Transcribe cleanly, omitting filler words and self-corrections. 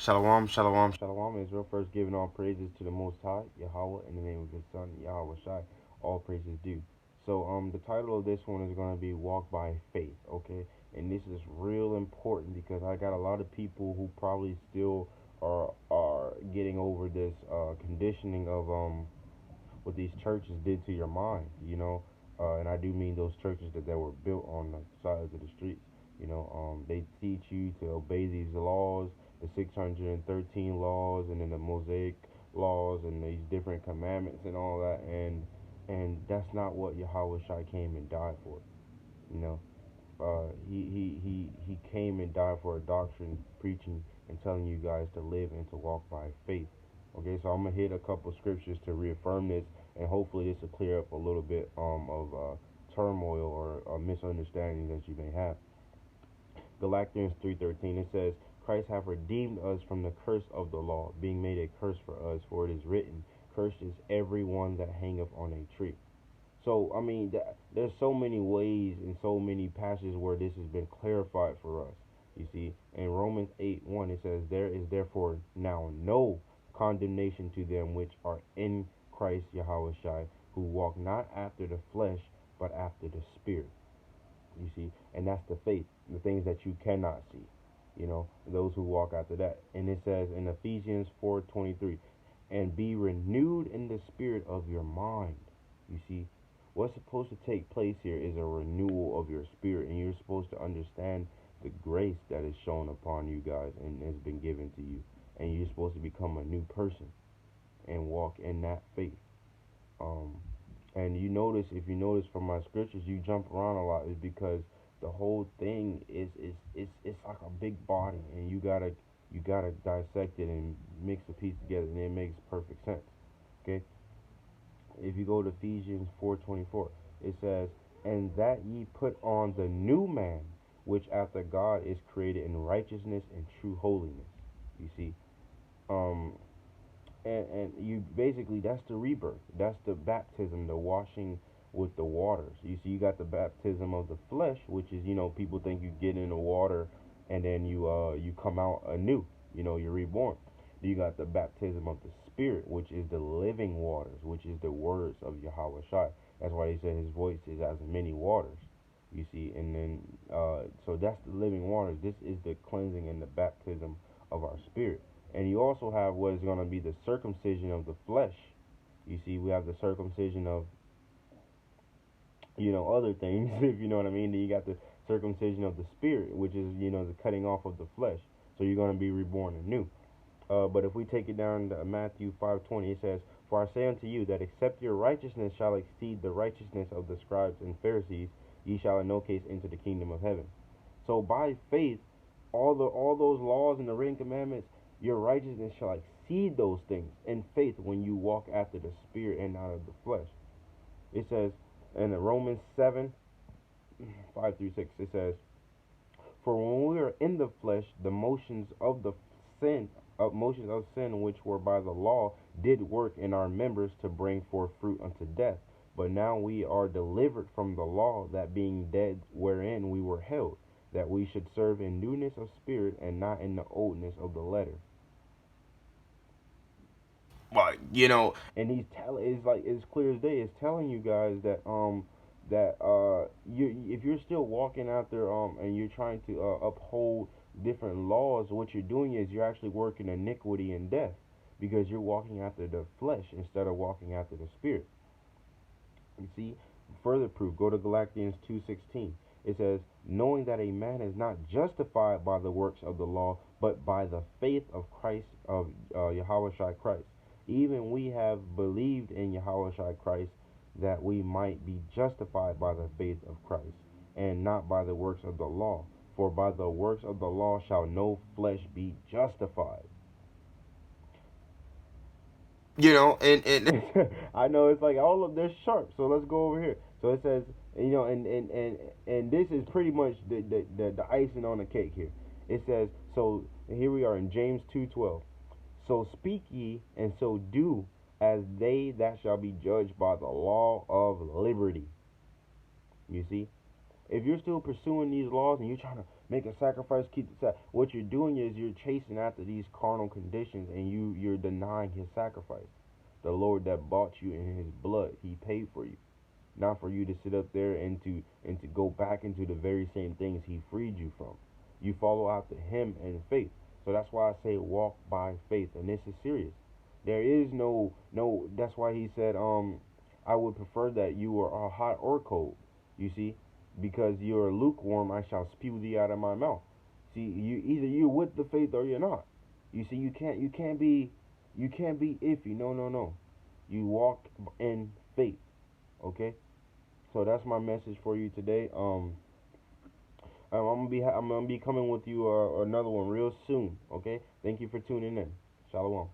Shalom, shalom, shalom. Israel first giving all praises to the Most High, Yahweh, in the name of His Son, Yahweh Shai. All praises due. So, the title of this one is going to be Walk by Faith, okay? And this is real important because I got a lot of people who probably still are getting over this conditioning of what these churches did to your mind, and I do mean those churches that were built on the sides of the streets. They teach you to obey these laws, the 613 laws, and then the Mosaic laws, and these different commandments and all that, and that's not what Yahweh Shai came and died for. You know, he came and died for a doctrine, preaching and telling you guys to live and to walk by faith. Okay, so I'm gonna hit a couple scriptures to reaffirm this, and hopefully this will clear up a little bit of turmoil or misunderstanding that you may have. Galatians 3:13, it says, Christ hath redeemed us from the curse of the law, being made a curse for us, for it is written, cursed is every one that hangeth on a tree. So, I mean, there's so many ways and so many passages where this has been clarified for us. You see, in Romans 8:1, it says, there is therefore now no condemnation to them which are in Christ Yahweh Shai, who walk not after the flesh, but after the Spirit. You see, and that's the faith, the things that you cannot see. Those who walk after that. And it says in Ephesians 4:23, and be renewed in the spirit of your mind. You see, what's supposed to take place here is a renewal of your spirit, and you're supposed to understand the grace that is shown upon you guys and has been given to you, and you're supposed to become a new person and walk in that faith. Um, and if you notice from my scriptures, you jump around a lot, is because the whole thing is it's like a big body, and you gotta dissect it and mix the pieces together, and it makes perfect sense. Okay, if you go to Ephesians 4:24, it says, "And that ye put on the new man, which after God is created in righteousness and true holiness." You see, um, and you basically, that's the rebirth, that's the baptism, the washing with the waters. You see, you got the baptism of the flesh, which is, people think you get in the water and then you come out anew, you're reborn. You got the baptism of the spirit, which is the living waters, which is the words of Yahweh Shai. That's why he said his voice is as many waters. You see, and then so that's the living waters. This is the cleansing and the baptism of our spirit. And you also have what is going to be the circumcision of the flesh. You see, we have the circumcision of, other things, if you know what I mean. Then you got the circumcision of the spirit, which is, the cutting off of the flesh. So you're going to be reborn anew. But if we take it down to Matthew 5:20, it says, for I say unto you that except your righteousness shall exceed the righteousness of the scribes and Pharisees, ye shall in no case enter the kingdom of heaven. So by faith, all those laws and the written commandments, your righteousness shall exceed those things in faith when you walk after the spirit and not of the flesh. It says in Romans 7:5-6, it says, for when we are in the flesh, the motions of sin which were by the law did work in our members to bring forth fruit unto death. But now we are delivered from the law, that being dead wherein we were held, that we should serve in newness of spirit and not in the oldness of the letter. Well, and he's telling, it's like, it's clear as day. It's telling you guys that you, if you're still walking out there and you're trying to uphold different laws, what you're doing is you're actually working iniquity and death, because you're walking after the flesh instead of walking after the spirit. You see, further proof, go to Galatians 2:16. It says, knowing that a man is not justified by the works of the law, but by the faith of Christ, of Yahweh Shai Christ. Even we have believed in Yahweh Shai Christ, that we might be justified by the faith of Christ, and not by the works of the law. For by the works of the law shall no flesh be justified. And I know it's like all of they're sharp. So let's go over here. So it says, and this is pretty much the icing on the cake here. It says, so here we are in James 2:12. So speak ye, and so do, as they that shall be judged by the law of liberty. You see, if you're still pursuing these laws and you're trying to Make a sacrifice, keep the what you're doing is you're chasing after these carnal conditions, and you're denying his sacrifice. The Lord that bought you in his blood, he paid for you. Not for you to sit up there and to go back into the very same things he freed you from. You follow after him in faith. So that's why I say walk by faith, and this is serious. There is no. That's why he said, I would prefer that you were hot or cold. You see, because you are lukewarm, I shall spew thee out of my mouth. See, you're with the faith or you're not. You see, you can't be iffy. No, no, no. You walk in faith. Okay. So that's my message for you today. I'm gonna be coming with you another one real soon. Okay. Thank you for tuning in. Shalom.